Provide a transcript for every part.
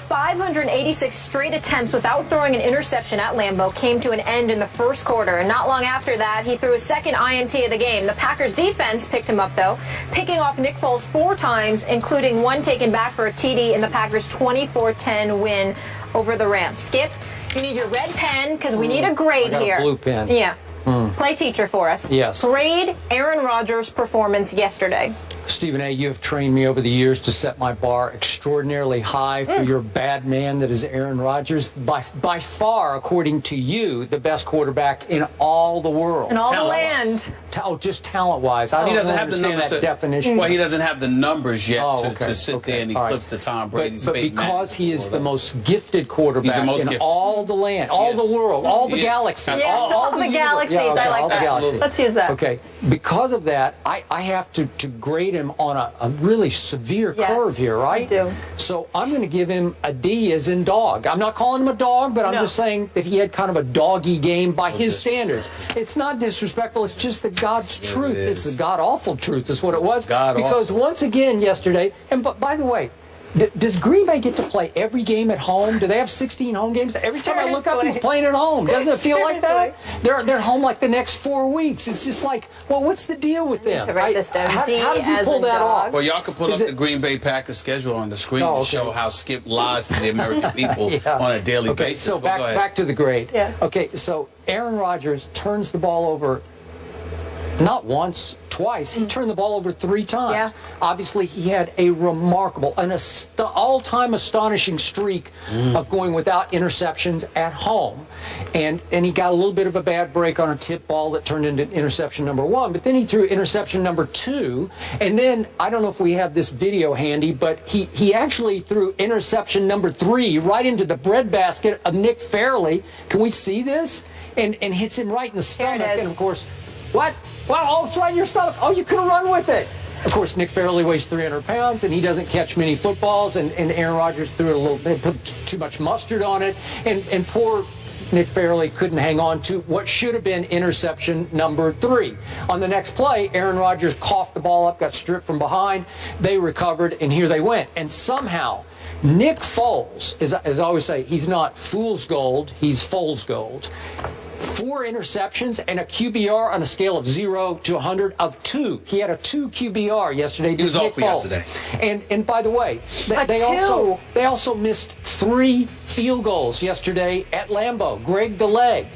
586 straight attempts without throwing an interception at Lambeau came to an end in the first quarter, and not long after that, he threw his second INT of the game. The Packers defense picked him up, though, picking off Nick Foles 4 times, including one taken back for a TD in the Packers' 24-10 win over the Rams. Skip, you need your red pen because we need a grade here. Blue pen. Yeah. Play teacher for us. Yes. Grade Aaron Rodgers' performance yesterday. Stephen A., you have trained me over the years to set my bar extraordinarily high for your bad man that is Aaron Rodgers. By far, according to you, the best quarterback in all the world. In all the land. Just talent-wise. I don't understand that definition. Well, he doesn't have the numbers yet to sit there and eclipse the Tom Brady's but because he is the most gifted quarterback in all the land, all the world, all the galaxies. Yeah, all the galaxies. I like that. Let's use that. Okay. Because of that, I have to grade him on a really severe curve here, right? I do. So I'm going to give him a D as in dog. I'm not calling him a dog, but I'm just saying that he had kind of a doggy game by his standards. It's not disrespectful. It's just the God's truth. It's the God-awful truth is what it was. Because once again yesterday, and by the way, does Green Bay get to play every game at home? Do they have 16 home games? Every time I look up, he's playing at home. Doesn't it feel like that? They're home like the next 4 weeks. It's just like, well, what's the deal with them? Write this down. How does he pull that off? Well, y'all can pull up the Green Bay Packers schedule on the screen to show how Skip lies to the American people on a daily basis. So back to the grade. Yeah. Okay, so Aaron Rodgers turns the ball over not once, twice. He turned the ball over 3 times. Yeah. Obviously, he had a remarkable, all-time astonishing streak of going without interceptions at home. And he got a little bit of a bad break on a tip ball that turned into interception number 1. But then he threw interception number 2. And then, I don't know if we have this video handy, but he actually threw interception number 3 right into the breadbasket of Nick Fairley. Can we see this? And hits him right in the stomach. And, of course, what? Well, oh, it's right in your stomach. Oh, you could have run with it. Of course, Nick Fairley weighs 300 pounds, and he doesn't catch many footballs, and Aaron Rodgers threw it a little bit, put too much mustard on it, and poor Nick Fairley couldn't hang on to what should have been interception number 3. On the next play, Aaron Rodgers coughed the ball up, got stripped from behind. They recovered, and here they went. And somehow, Nick Foles, as I always say, he's not fool's gold, he's Foles gold. 4 interceptions and a QBR on a scale of 0 to 100 of 2. He had a 2 QBR yesterday. He was off yesterday. And by the way, they also missed 3 field goals yesterday at Lambeau. Greg the leg.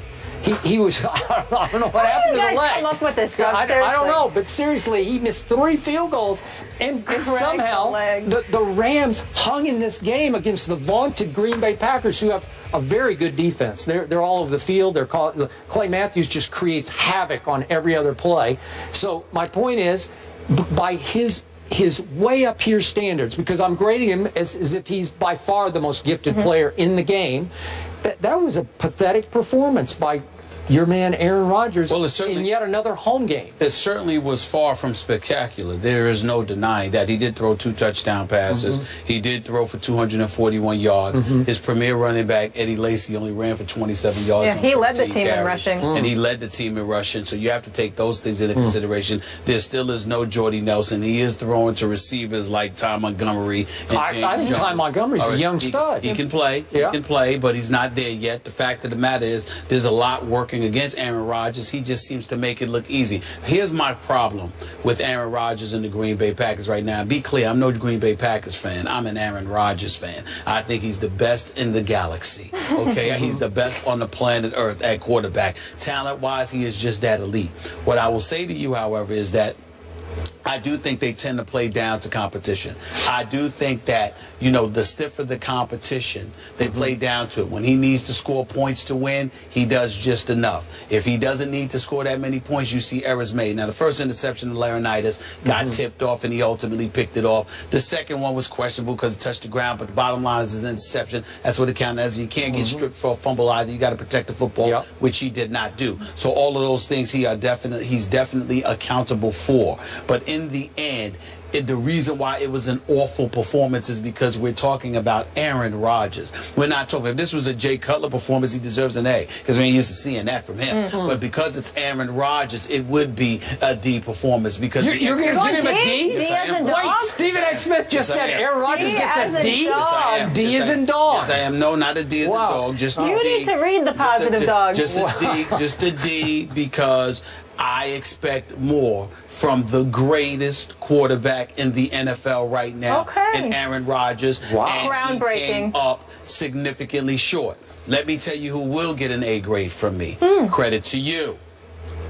He was, I don't know what happened to the leg. How do you guys come up with this stuff? I don't know, but seriously, he missed 3 field goals, and somehow the Rams hung in this game against the vaunted Green Bay Packers, who have a very good defense. They're all over the field. Clay Matthews just creates havoc on every other play. So my point is, by his way up here standards, because I'm grading him as if he's by far the most gifted player in the game, that was a pathetic performance by your man Aaron Rodgers in yet another home game. It certainly was far from spectacular. There is no denying that. He did throw 2 touchdown passes. He did throw for 241 yards. His premier running back, Eddie Lacy, only ran for 27 yards. Yeah, he led the team in rushing. And he led the team in rushing, so you have to take those things into consideration. There still is no Jordy Nelson. He is throwing to receivers like Ty Montgomery and James I think Jones. Ty Montgomery's a young stud. He can play. He can play, but he's not there yet. The fact of the matter is, there's a lot working against Aaron Rodgers. He just seems to make it look easy. Here's my problem with Aaron Rodgers and the Green Bay Packers right now. Be clear, I'm no Green Bay Packers fan. I'm an Aaron Rodgers fan. I think he's the best in the galaxy. Okay, he's the best on the planet Earth at quarterback. Talent-wise, he is just that elite. What I will say to you, however, is that I do think they tend to play down to competition. I do think that, you know, the stiffer the competition, they play down to it. When he needs to score points to win, he does just enough. If he doesn't need to score that many points, you see errors made. Now, the first interception of Laurinaitis got tipped off, and he ultimately picked it off. The second one was questionable because it touched the ground, but the bottom line is an interception. That's what it counted as. You can't get stripped for a fumble either. You got to protect the football, which he did not do. So all of those things he's definitely accountable for. But in the end, the reason why it was an awful performance is because we're talking about Aaron Rodgers. We're not talking, if this was a Jay Cutler performance, he deserves an A, because we ain't used to seeing that from him. But because it's Aaron Rodgers, it would be a D performance, because you're going to give him a D? Yes, I am. Wait, Stephen A. Smith just said Aaron Rodgers gets a D? Yes, I am. D as in dog. Yes, I am. No, not a D as in dog, just a D. You need to read the positive dog. Just a D, just a D, because I expect more from the greatest quarterback in the NFL right now, in Aaron Rodgers. Wow. And Groundbreaking. he came up significantly short. Let me tell you who will get an A grade from me. Credit to you.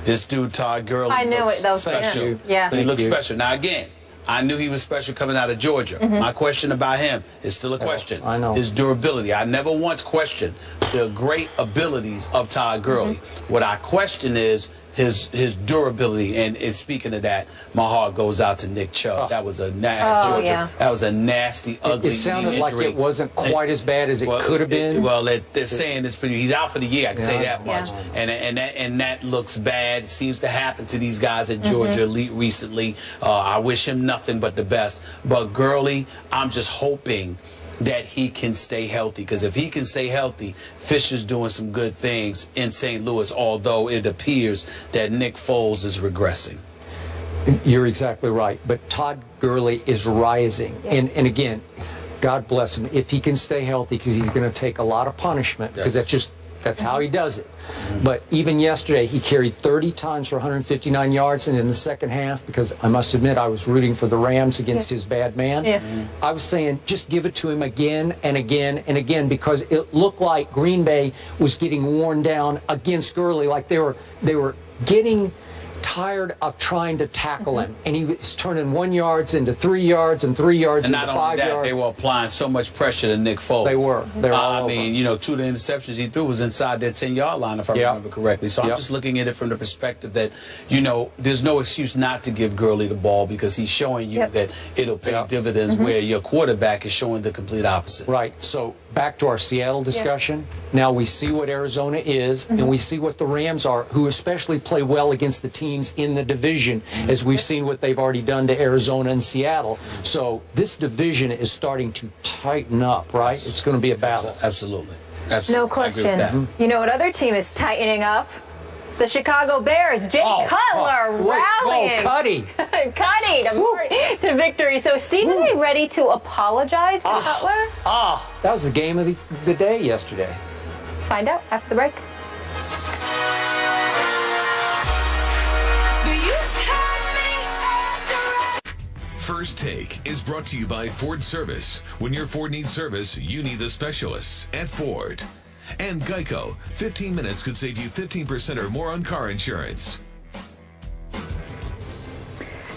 This dude, Todd Gurley, I knew looks it, though. special. Yeah. He looks special. Now, again, I knew he was special coming out of Georgia. My question about him is still a question. I know. His durability. I never once questioned the great abilities of Todd Gurley. What I question is his durability, and speaking of that, my heart goes out to Nick Chubb. That was a nasty, that was a nasty, ugly It sounded knee like injury. it wasn't quite as bad as it could have been. They're saying it's pretty. He's out for the year. I can tell you that much. And that looks bad. It seems to happen to these guys at Georgia recently. I wish him nothing but the best. But Gurley, I'm just hoping that he can stay healthy, because if he can stay healthy, Fisher's doing some good things in St. Louis, although it appears that Nick Foles is regressing. You're exactly right. But Todd Gurley is rising. And again, God bless him. If he can stay healthy, because he's going to take a lot of punishment, because that's how he does it. But even yesterday, he carried 30 times for 159 yards, and in the second half, because I must admit I was rooting for the Rams against his bad man, I was saying just give it to him again and again and again, because it looked like Green Bay was getting worn down against Gurley, like they were getting tired of trying to tackle him, and he was turning 1 yard into 3 yards and 3 yards into 5 yards. And not only that, they were applying so much pressure to Nick Foles. They were. I mean, you know, 2 of the interceptions he threw was inside their 10-yard line, if I remember correctly. So I'm just looking at it from the perspective that, you know, there's no excuse not to give Gurley the ball, because he's showing you that it'll pay dividends, where your quarterback is showing the complete opposite. Right. So back to our Seattle discussion. Now we see what Arizona is, and we see what the Rams are, who especially play well against the teams in the division, as we've seen what they've already done to Arizona and Seattle. So this division is starting to tighten up, right? It's going to be a battle. Absolutely. No question. You know what other team is tightening up? The Chicago Bears. Jay Cutler rallying. Cuddy. Cuddy to victory. So Stephen A. ready to apologize to Cutler? That was the game of the day yesterday. Find out after the break. First Take is brought to you by Ford Service. When your Ford needs service, you need the specialists at Ford. And Geico. 15 minutes could save you 15% or more on car insurance.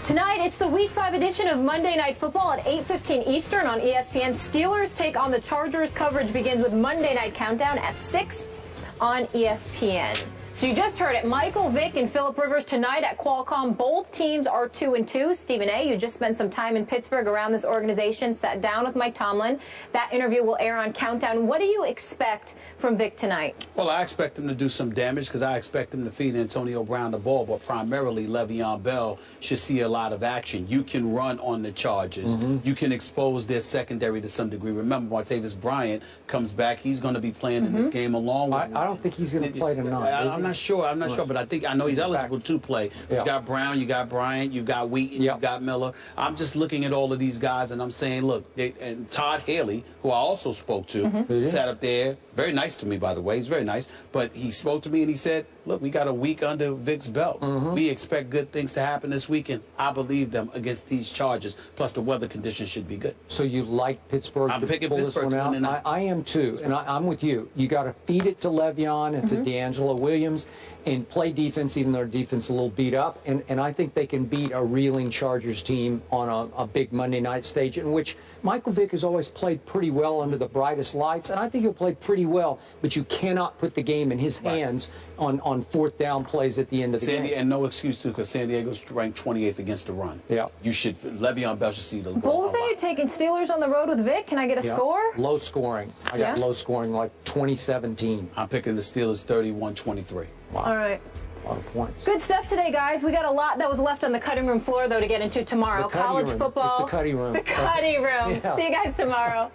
Tonight, it's the Week 5 edition of Monday Night Football at 8:15 Eastern on ESPN. Steelers take on the Chargers. Coverage begins with Monday Night Countdown at 6 on ESPN. So you just heard it. Michael Vick and Phillip Rivers tonight at Qualcomm. Both teams are 2-2. Stephen A., you just spent some time in Pittsburgh around this organization, sat down with Mike Tomlin. That interview will air on Countdown. What do you expect from Vick tonight? Well, I expect him to do some damage, because I expect him to feed Antonio Brown the ball, but primarily Le'Veon Bell should see a lot of action. You can run on the Chargers. You can expose their secondary to some degree. Remember, Martavis Bryant comes back. He's going to be playing in this game along with... I don't think he's going to play tonight. I'm not sure, but I know he's eligible to play. You got Brown, you got Bryant, you got Wheaton, you got Miller. I'm just looking at all of these guys, and I'm saying, look, and Todd Haley, who I also spoke to, sat up there, very nice to me, by the way. He's very nice, but he spoke to me and he said, look, we got a week under Vick's belt. We expect good things to happen this weekend. I believe them against these Chargers, plus the weather conditions should be good. So you like Pittsburgh I'm to picking pull Pittsburgh this one out? I am too, and I'm with you. You got to feed it to Le'Veon and to D'Angelo Williams, and play defense, even though their defense is a little beat up. And I think they can beat a reeling Chargers team on a big Monday night stage, in which Michael Vick has always played pretty well under the brightest lights, and I think he'll play pretty well, but you cannot put the game in his hands on fourth down plays at the end of the game. And no excuse, too, because San Diego's ranked 28th against the run. You should, Le'Veon Bell should see the ball. Both of you taking Steelers on the road with Vick. Can I get a score? Low scoring. I got low scoring, like 2017. I'm picking the Steelers 31-23. All right. A lot of points. Good stuff today, guys. We got a lot that was left on the cutting room floor, though, to get into tomorrow. College room. football. It's the cutting room. The cutting room. Yeah. See you guys tomorrow.